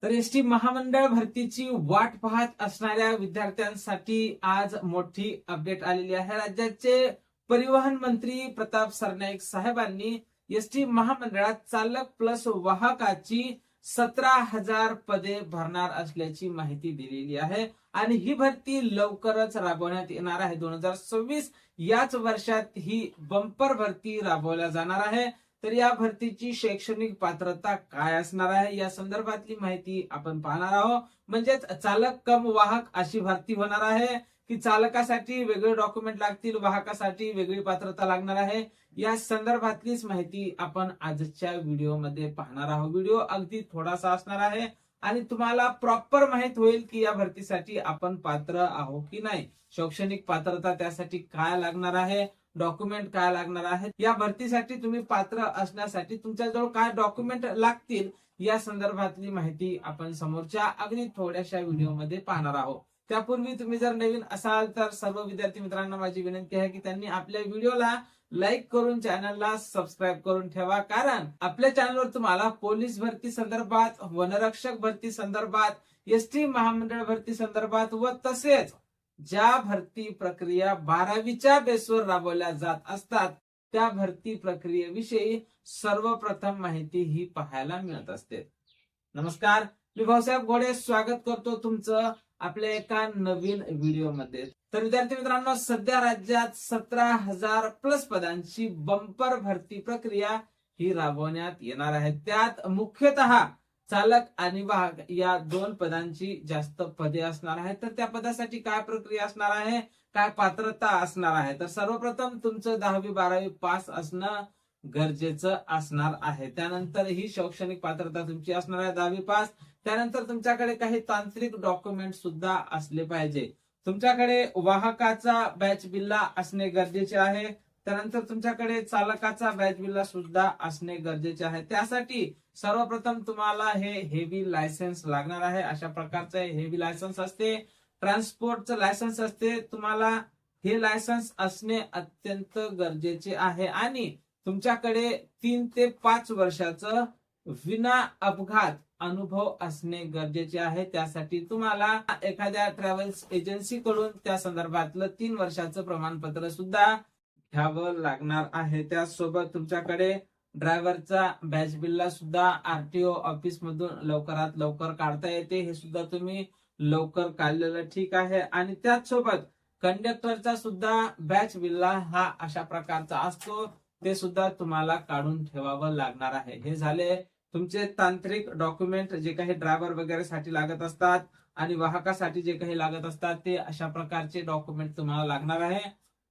तर एसटी महामंडळ भरतीची वाट पाहत असणाऱ्या विद्यार्थ्यांसाठी आज मोठी अपडेट आलेली आहे. राज्याचे परिवहन मंत्री प्रताप सरनाईक साहेबांनी एसटी महामंडळात चालक प्लस वाहकाची 17,000 पदे भरणार असल्याची माहिती दिलेली आहे आणि ही भरती लवकरच राबवण्यात येणार आहे. 2026 याच वर्षात ही बंपर भरती राबवल्या जाणार आहे. तर या भरतीची शैक्षणिक पात्रता काय असणार आहे या संदर्भातली माहिती आपण पाहणार आहोत. म्हणजेच चालक कम वाहक अशी भरती होणार आहे की चालकासाठी वेगळे डॉक्युमेंट लागतील, वाहकासाठी वेगळी पात्रता लागणार आहे. या संदर्भातलीच माहिती आपण आजच्या व्हिडिओमध्ये पाहणार आहोत. व्हिडिओ अगदी थोडासा असणार आहे आणि तुम्हाला प्रॉपर माहित होईल की या भरतीसाठी आपण पात्र आहोत की नाही, शैक्षणिक पात्रता त्यासाठी काय लागणार आहे, डॉक्युमेंट काय लागणार आहेत, या भरतीसाठी तुम्ही पात्र असण्यासाठी तुमच्याजवळ काय डॉक्युमेंट लागतील या संदर्भातली माहिती आपण समोरच्या अगदी थोड्याशा व्हिडिओमध्ये पाहणार आहोत. त्यापूर्वी तुम्ही जर नवीन असाल तर सर्व विद्यार्थी मित्रांना माझी विनंती आहे की त्यांनी आपल्या व्हिडिओला लाईक करून चॅनलला सबस्क्राईब करून ठेवा, कारण आपल्या चॅनलवर तुम्हाला पोलीस भरती संदर्भात, वनरक्षक भरती संदर्भात, एसटी महामंडळ भरती संदर्भात व तसेच ज्या भरती प्रक्रिया 12वीच्या बेसवर राबवल्या जात असतात त्या भरती प्रक्रियेविषयी सर्वप्रथम माहिती ही पाहायला मिळत असते. नमस्कार, मी भाऊसाहेब घोडे स्वागत करतो तुमचं आपल्या एका नवीन व्हिडिओमध्ये. तर विद्यार्थी मित्रांनो, सध्या राज्यात 17,000 प्लस पदांची बंपर भरती प्रक्रिया ही राबवण्यात येणार आहे. त्यात मुख्यतः चालक आणि वाहक या दोन पदांची जास्त पदे असणार आहेत. तर त्या पदासाठी काय प्रक्रिया असणार आहे, काय पात्रता असणार आहे, तर सर्वप्रथम तुमचं 10वी-12वी पास असणं गरजेचं असणार आहे. त्यानंतर ही शैक्षणिक पात्रता तुमची असणार आहे 10वी पास. त्यानंतर तुमच्याकडे काही तांत्रिक डॉक्युमेंट सुद्धा असले पाहिजे. तुमच्याकडे वाहकाचा बॅच बिल्ला असणे गरजेचे आहे. त्यानंतर तुमच्याकडे चालकाचा बॅच बिल्ला सुद्धा असणे गरजेचे आहे. त्यासाठी सर्वप्रथम तुम्हाला हे हेवी लायसन्स लागणार आहे. अशा प्रकारचं हेवी लायसन्स असते, ट्रान्सपोर्टचं लायसन्स असते. तुम्हाला हे लायसन्स असणे अत्यंत गरजेचे आहे आणि तुमच्याकडे 3 ते 5 वर्षाचं विना अपघात अनुभव असणे गरजेचे आहे. त्यासाठी तुम्हाला एखाद्या ट्रॅव्हल्स एजन्सी कडून त्या संदर्भातलं 3 वर्षाचं प्रमाणपत्र सुद्धा घ्यावं लागणार आहे. त्याचसोबत तुमच्याकडे ड्रायव्हरचा बॅच बिल्ला सुद्धा आरटीओ ऑफिस मधून लवकरात लवकर काढता येते. हे सुद्धा तुम्ही लवकर काढलेलं ठीक आहे. आणि त्याचसोबत कंडक्टरचा सुद्धा बॅच बिल्ला हा अशा प्रकारचा असतो, ते सुद्धा तुम्हाला काढून ठेवावं लागणार आहे. हे झाले तुमचे तांत्रिक डॉक्युमेंट जे काही ड्रायव्हर वगैरे साठी लागत असतात आणि वाहकासाठी जे काही लागत असतात ते अशा प्रकारचे डॉक्युमेंट तुम्हाला लागणार आहे.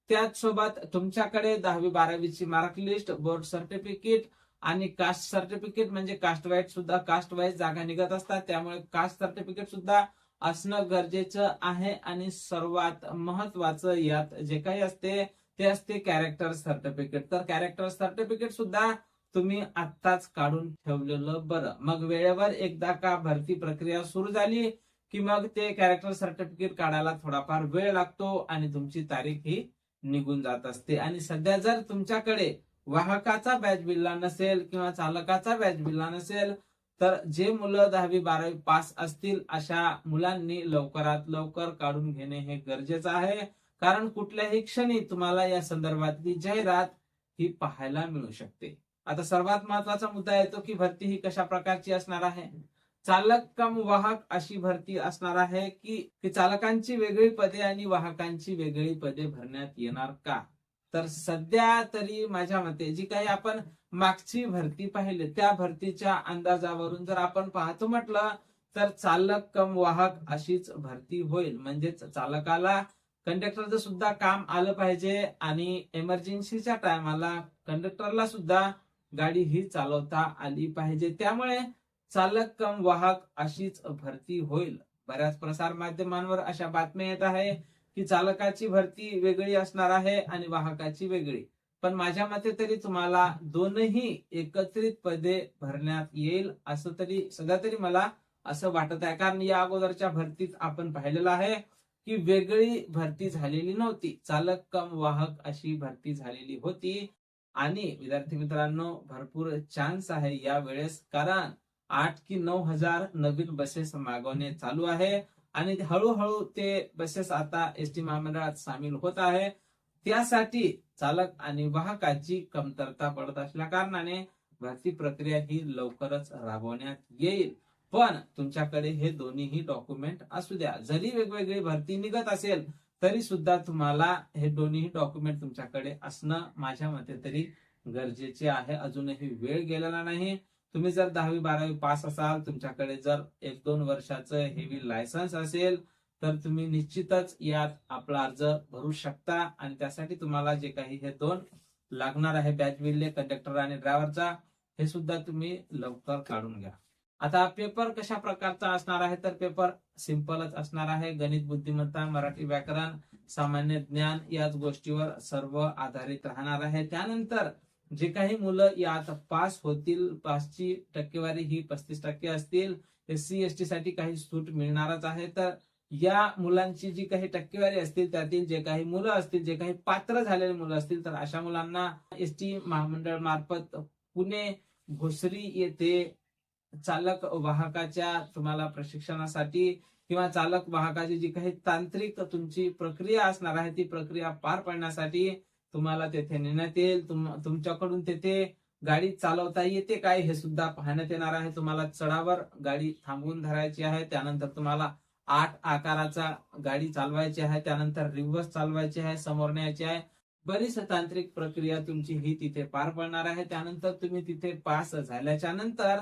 त्याचसोबत तुमच्याकडे 10वी-12वीची मार्क लिस्ट, बोर्ड सर्टिफिकेट आणि कास्ट सर्टिफिकेट, म्हणजे कास्ट वाईज जागा निघत असतात, त्यामुळे कास्ट सर्टिफिकेट सुद्धा असणं गरजेचं आहे. आणि सर्वात महत्वाचं यात जे काही असते ते असते कॅरेक्टर सर्टिफिकेट. तर कॅरेक्टर सर्टिफिकेट सुद्धा तुम्ही आत्ताच काढून ठेवलेलं बरं. मग वेळेवर एकदा का भरती प्रक्रिया सुरू झाली की मग ते कॅरेक्टर सर्टिफिकेट काढायला थोडाफार वेळ लागतो आणि तुमची तारीख ही निघून जात असते. आणि सध्या जर तुमच्याकडे वाहकाचा बॅच बिल्ला नसेल किंवा चालकाचा बॅच बिल्ला नसेल तर जे मुलं 10वी-12वी पास असतील अशा मुलांनी लवकरात लवकर काढून घेणे हे गरजेचं आहे, कारण कुठल्याही क्षणी तुम्हाला या संदर्भातली जाहिरात ही पाहायला मिळू शकते. आता सर्वात महत्वाचा मुद्दा येतो की भरती ही कशा प्रकारची असणार आहे. चालक कम वाहक अशी भरती असणार आहे की चालकांची वेगळी पदे आणि वाहकांची वेगळी पदे भरण्यात येणार का. तर सध्या तरी माझ्या मते जी काही आपण मागची भरती पाहिली त्या भरतीच्या अंदाजावरून जर आपण पाहतो म्हटलं तर चालक कम वाहक अशीच भरती होईल. म्हणजेच चालकाला कंडक्टरचं सुद्धा काम आलं पाहिजे आणि इमर्जन्सीच्या टायमाला कंडक्टरला सुद्धा गाडी ही चालवता आली पाहिजे. त्यामुळे चालक कम वाहक अशीच भरती होईल. बऱ्याच प्रसार माध्यमांवर अशा बातम्या येत आहे की चालकाची भरती वेगळी असणार आहे आणि वाहकाची वेगळी. पण माझ्या मते तरी तुम्हाला दोनही एकत्रित पदे भरण्यात येईल असं तरी सध्या तरी मला असं वाटत आहे. कारण या अगोदरच्या भरतीत आपण पाहिलेलं आहे की वेगळी भरती झालेली नव्हती, चालक कम वाहक अशी भरती झालेली होती. आणि विद्यार्थी मित्रांनो, भरपूर चान्स आहे या वेळेस, कारण 8 की 9,000 नवीन बसेस मागवणे चालू आहे आणि हळूहळू ते बसेस आता एसटी महामंडळात सामील होत आहे. त्यासाठी चालक आणि वाहकाची कमतरता पडत असल्या कारणाने भरती प्रक्रिया ही लवकरच राबवण्यात येईल. पण तुमच्याकडे हे दोन्हीही डॉक्युमेंट असू द्या. जरी वेगवेगळी भरती निघत असेल तरी सुद्धा तुम्हाला हे दोन्ही डॉक्युमेंट तुमच्याकडे असणं माझ्या मते तरी गरजेचे आहे. अजूनही वेळ गेलेला नाही. तुम्ही जर 10वी-12वी पास असाल, तुमच्याकडे जर 1-2 वर्षाचं हेवी लायसन्स असेल तर तुम्ही निश्चितच यात आपला अर्ज भरू शकता आणि त्यासाठी तुम्हाला जे काही हे 2 लागणार आहे बॅच विले कंडक्टर आणि ड्रायव्हरचा, हे सुद्धा तुम्ही लवकर काढून घ्या. आता पेपर कशा प्रकारचा असणार आहे तर पेपर सिंपलच असणार आहे. गणित बुद्धिमत्ता, मराठी व्याकरण, सामान्य ज्ञान याच गोष्टीवर सर्व आधारित राहणार आहे. त्यानंतर जे काही मुलं यात पास होतील, पासची टक्केवारी ही 35% असतील. SC ST साठी काही सूट मिळणारच आहे. तर या मुलांची जी काही टक्केवारी असतील त्यातील जे काही मुलं असतील, जे काही पात्र झालेले मुलं असतील तर अशा मुलांना एसटी महामंडळ मार्फत पुणे भोसरी येथे चालक वाहकाच्या तुम्हाला प्रशिक्षणासाठी किंवा चालक वाहकाची जी काही तांत्रिक तुमची प्रक्रिया असणार आहे ती प्रक्रिया पार पाडण्यासाठी तुम्हाला तेथे नेण्यात येईल. तुमच्याकडून तेथे गाडी चालवता येते काय हे सुद्धा पाहण्यात येणार आहे. तुम्हाला चढावर गाडी थांबवून धरायची आहे. त्यानंतर तुम्हाला 8 आकाराचा गाडी चालवायची आहे. त्यानंतर रिव्हर्स चालवायची आहे, समोर न्यायची आहे. बरीच तांत्रिक प्रक्रिया तुमची ही तिथे पार पडणार आहे. त्यानंतर तुम्ही तिथे पास झाल्याच्या नंतर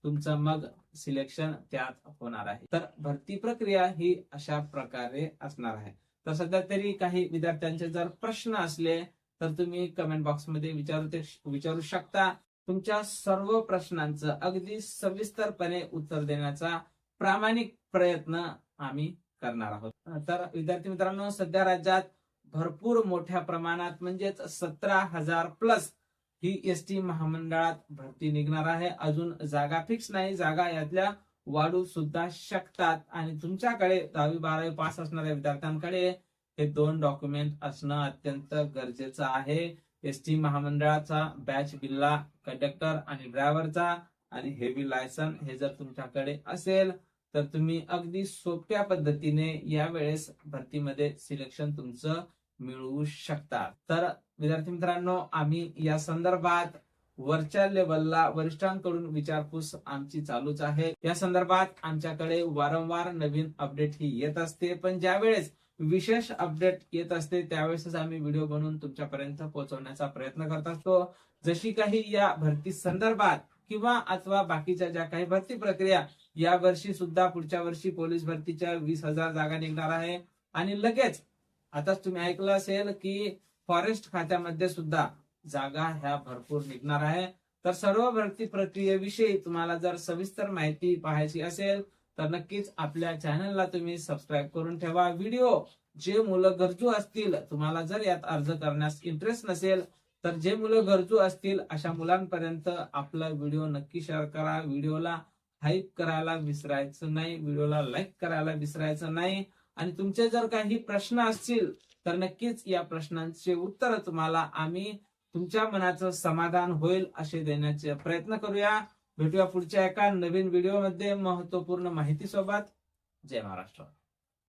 तुमचं मग सिलेक्शन त्यात होणार आहे. तर भरती प्रक्रिया ही अशा प्रकारे असणार आहे. तर सध्या तरी काही विद्यार्थ्यांचे जर प्रश्न असले तर तुम्ही कमेंट बॉक्समध्ये विचारू शकता. तुमच्या सर्व प्रश्नांचं अगदी सविस्तरपणे उत्तर देण्याचा प्रामाणिक प्रयत्न आम्ही करणार आहोत. तर विद्यार्थी मित्रांनो, सध्या राज्यात भरपूर मोठ्या प्रमाणात म्हणजेच 17,000 प्लस ही एसटी महामंडळात भरती निघणार आहे. अजून जागा फिक्स नाही, जागा यातल्या वाढू सुद्धा शकतात आणि तुमच्याकडे 10वी-12वी पास असणाऱ्या विद्यार्थ्यांकडे हे 2 डॉक्युमेंट असणं अत्यंत गरजेचं आहे. एसटी महामंडळाचा बॅच बिल्ला कंडक्टर आणि ड्रायव्हरचा आणि हेवी लायसन हे जर तुमच्याकडे असेल तर तुम्ही अगदी सोप्या पद्धतीने यावेळेस भरतीमध्ये सिलेक्शन तुमचं मिळवू शकता. तर विद्यार्थी मित्रांनो, आम्ही या संदर्भात वरच्या लेवलला वरिष्ठांकडून विचारपूस आमची चालूच आहे. या संदर्भात आमच्याकडे वारंवार नवीन अपडेट ही येत असते. पण ज्यावेळेस विशेष अपडेट येत असते त्यावेळेसच आम्ही व्हिडिओ बनवून तुमच्यापर्यंत पोहोचवण्याचा प्रयत्न करत असतो. जशी काही या भरती संदर्भात किंवा अथवा बाकीच्या ज्या काही भरती प्रक्रिया, या वर्षी सुद्धा पुढच्या वर्षी पोलीस भरतीच्या 20,000 जागा निघणार आहे आणि लगेच आताच तुम्ही ऐकलं असेल की फॉरेस्ट खात्यामध्ये सुद्धा जागा ह्या भरपूर निघणार आहे. तर सर्व भरती प्रक्रियेविषयी तुम्हाला जर सविस्तर माहिती पाहायची असेल तर नक्कीच आपल्या चॅनलला तुम्ही सबस्क्राईब करून ठेवा. व्हिडिओ जे मुलं गरजू असतील, तुम्हाला जर यात अर्ज करण्यास इंटरेस्ट नसेल तर जे मुलं गरजू असतील अशा मुलांपर्यंत आपला व्हिडिओ नक्की शेअर करा. व्हिडिओला हाईप करायला विसरायचं नाही, व्हिडिओला लाईक करायला विसरायचं नाही. आणि तुमचे जर काही प्रश्न असतील तर नक्कीच या प्रश्नांचे उत्तर तुम्हाला आम्ही तुमच्या मनाचं समाधान होईल असे देण्याचे प्रयत्न करूया. भेटूया पुढच्या एका नवीन व्हिडिओमध्ये महत्वपूर्ण माहिती सोबत. जय महाराष्ट्र.